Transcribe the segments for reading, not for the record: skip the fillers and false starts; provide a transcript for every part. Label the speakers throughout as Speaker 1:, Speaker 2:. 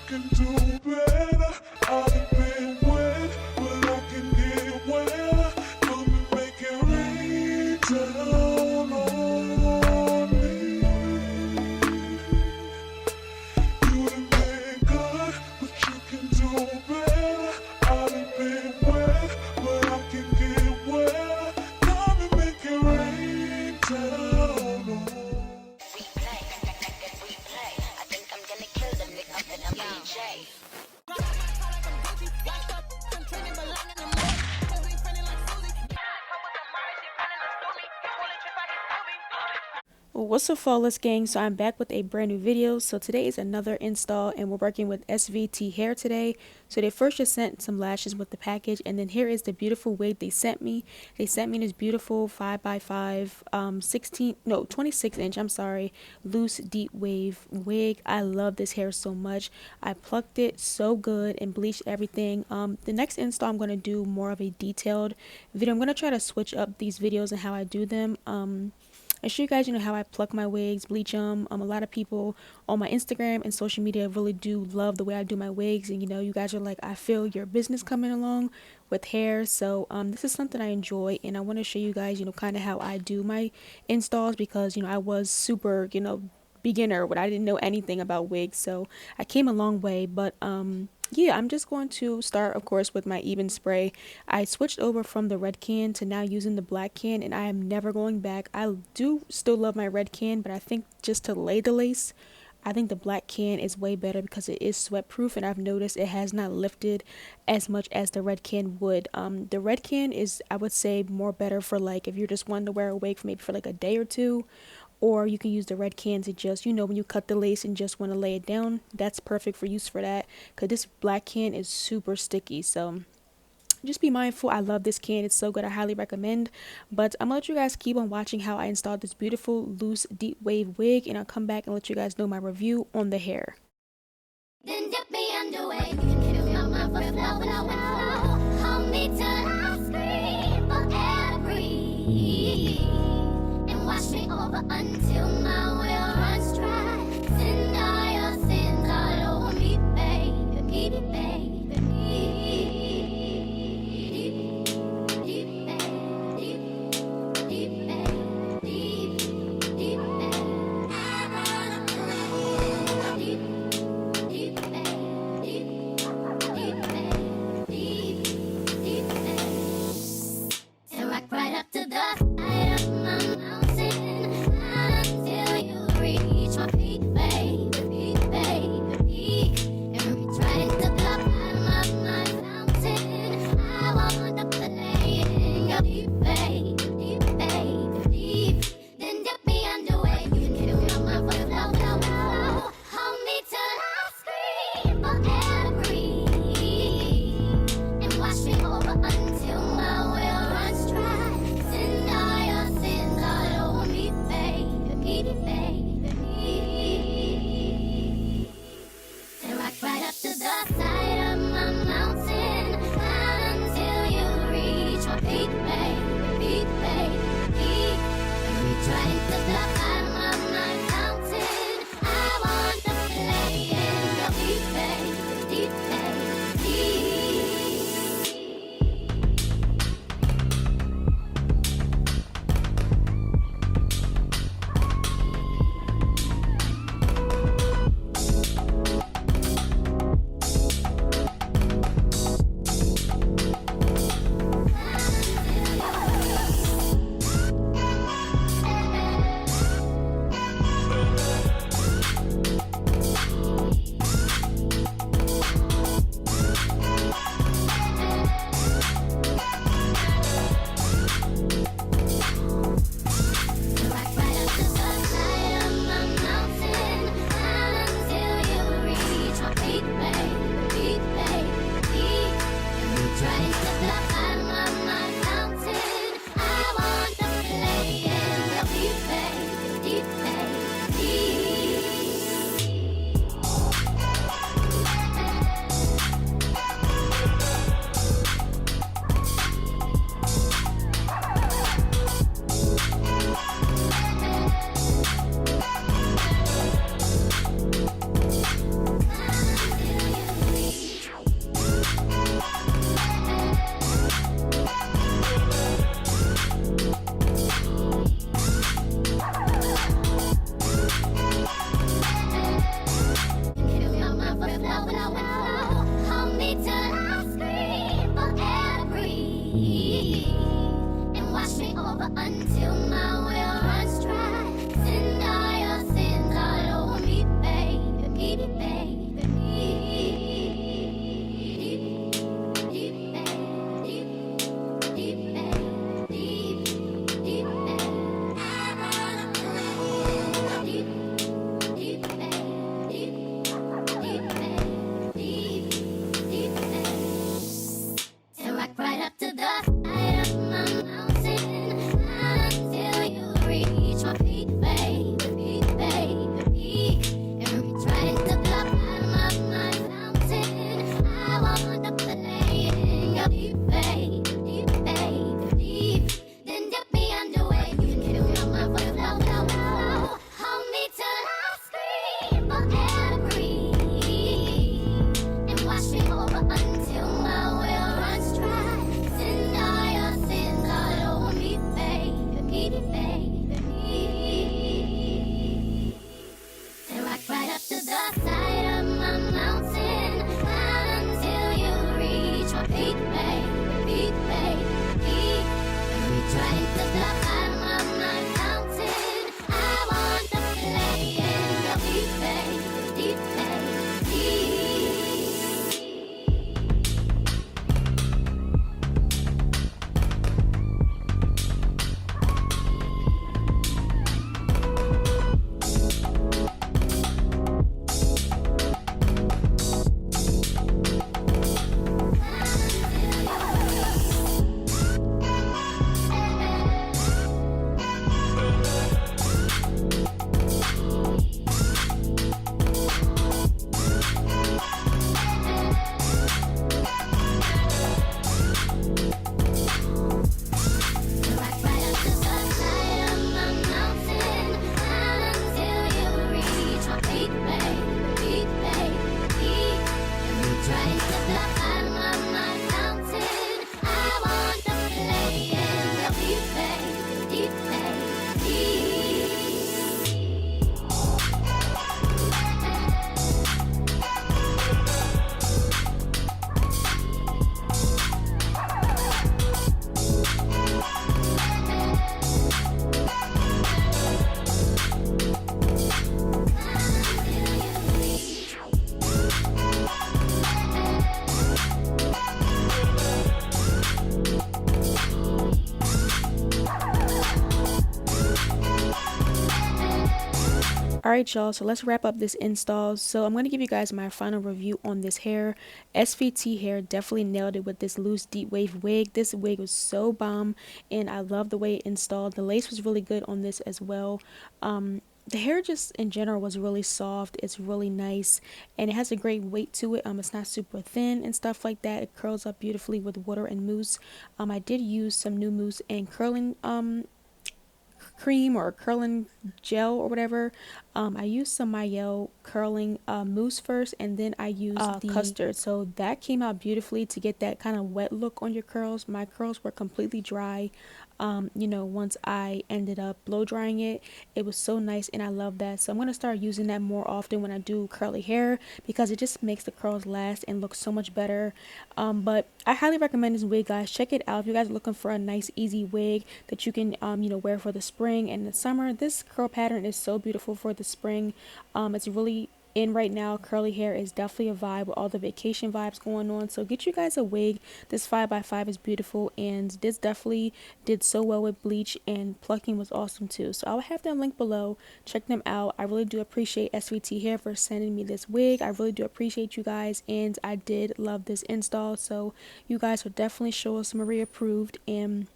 Speaker 1: can do better. I've been wet, but I can get wetter. Come and make it rain down on me. You done been good, but you can do better. I've been wet, but I can get wetter. Come and make it rain down on me.
Speaker 2: What's up, flawless gang? So I'm back with a brand new video. So today is another install and we're working with SVT Hair today. So they first just sent some lashes with the package, and then here is the beautiful wig they sent me. They sent me this beautiful 5x5 26 inch, I'm sorry, loose deep wave wig. I love this hair so much. I plucked it so good and bleached everything. The next install I'm going to do more of a detailed video. I'm going to try to switch up these videos and how I do them. I show you guys, how I pluck my wigs, bleach them. A lot of people on my Instagram and social media really do love the way I do my wigs, and you guys are like, I feel your business coming along with hair. So this is something I enjoy, and I want to show you guys, kind of how I do my installs, because I was super, beginner, but I didn't know anything about wigs, so I came a long way. But yeah, I'm just going to start, of course, with my even spray. I switched over from the red can to now using the black can, and I am never going back. I do still love my red can, but I think just to lay the lace, I think the black can is way better because it is sweat proof, and I've noticed it has not lifted as much as the red can would. The red can is, I would say, more better for like if you're just wanting to wear a wig for maybe for like a day or two. Or you can use the red can to just, when you cut the lace and just want to lay it down, that's perfect for use for that. Because this black can is super sticky. So just be mindful. I love this can. It's so good. I highly recommend. But I'm going to let you guys keep on watching how I installed this beautiful loose deep wave wig. And I'll come back and let you guys know my review on the hair.
Speaker 3: Then dip me underway. Fill my mouth with flow, hold me till I scream for air to breathe. Wash me over until my well runs dry. Send all your sins all over me, baby, baby, baby. Right up to the side of my mountain until
Speaker 2: Alright y'all, so let's wrap up this install. So I'm going to give you guys my final review on this hair. SVT Hair definitely nailed it with this loose deep wave wig. This wig was so bomb and I love the way it installed. The lace was really good on this as well. The hair just in general was really soft. It's really nice and it has a great weight to it. It's not super thin and stuff like that. It curls up beautifully with water and mousse. I did use some new mousse and curling cream or curling gel or whatever. I used some Mayel curling mousse first, and then I used the custard. So that came out beautifully to get that kind of wet look on your curls. My curls were completely dry. You know, once I ended up blow drying it, it was so nice and I love that. So I'm going to start using that more often when I do curly hair because it just makes the curls last and look so much better. But I highly recommend this wig, guys. Check it out if you guys are looking for a nice easy wig that you can you know, wear for the spring and the summer. This curl pattern is so beautiful for the spring. It's really in right now. Curly hair is definitely a vibe with all the vacation vibes going on, so get you guys a wig. This 5x5 is beautiful and this definitely did so well with bleach, and plucking was awesome too. So I will have them linked below. Check them out. I really do appreciate SVT Hair for sending me this wig. I really do appreciate you guys, and I did love this install, so you guys are definitely Shalisha Marie approved. And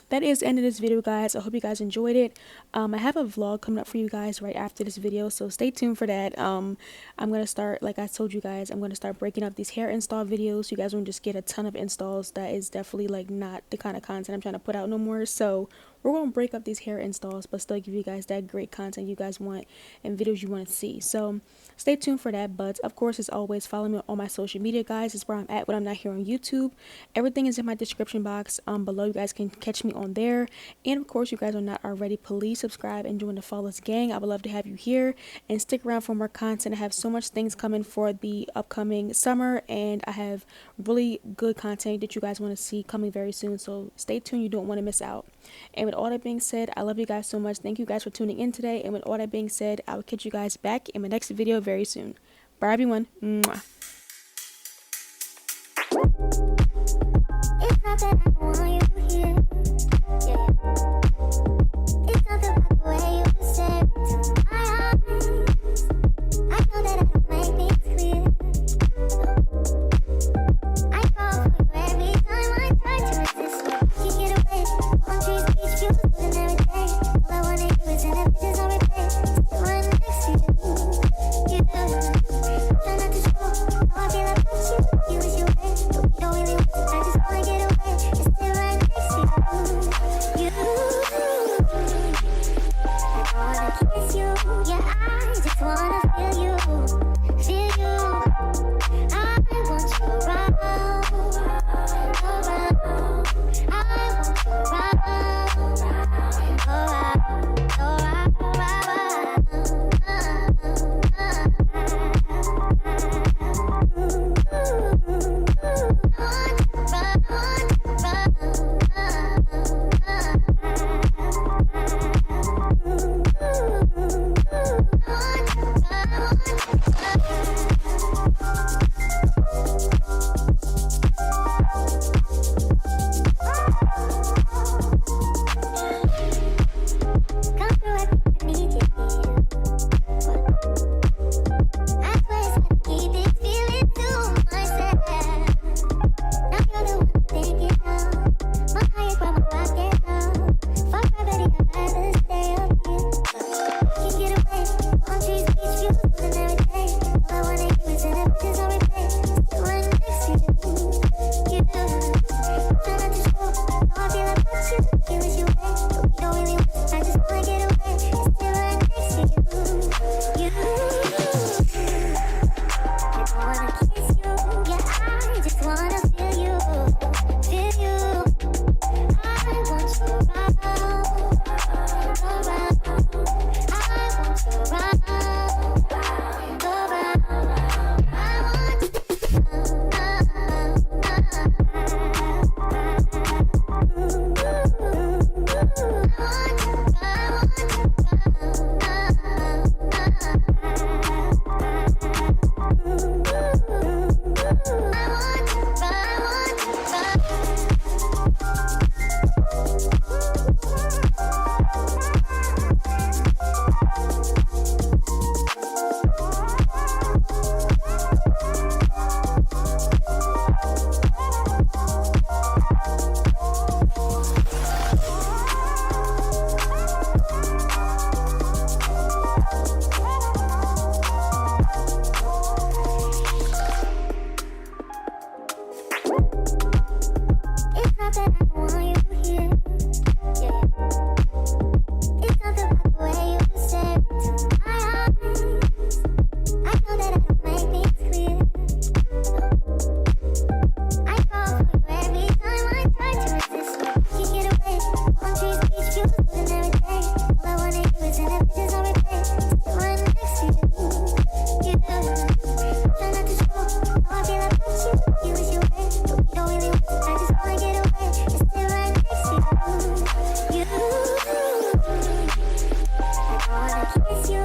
Speaker 2: that is the end of this video, guys. I hope you guys enjoyed it. I have a vlog coming up for you guys right after this video, so stay tuned for that. I'm gonna start, like I told you guys, I'm gonna start breaking up these hair install videos. You guys won't just get a ton of installs. That is definitely like not the kind of content I'm trying to put out no more. So we're gonna break up these hair installs but still give you guys that great content you guys want and videos you want to see. So stay tuned for that. But of course, as always, follow me on my social media, guys. It's where I'm at when I'm not here on YouTube. Everything is in my description box below. You guys can catch me on there. And of course, you guys are not already, please subscribe and join the Flawless gang. I would love to have you here and stick around for more content. I have so much things coming for the upcoming summer, and I have really good content that you guys want to see coming very soon, so stay tuned. You don't want to miss out. And with all that being said, I love you guys so much. Thank you guys for tuning in today. And with all that being said, I will catch you guys back in my next video very soon. Bye everyone. Mwah.
Speaker 3: It's not that I want you here. Yeah. It's not about the way you say it to my eyes. I know that I don't make things clear. I fall for you every time I try to resist. Can't get away. On trees, beach views, and every day. All I wanna do is end up just on replay. Still right next to you. You try not to show how I feel about you. You wish you were, but we don't really want to. I just wanna get away. Just stay right next to you. You. It's you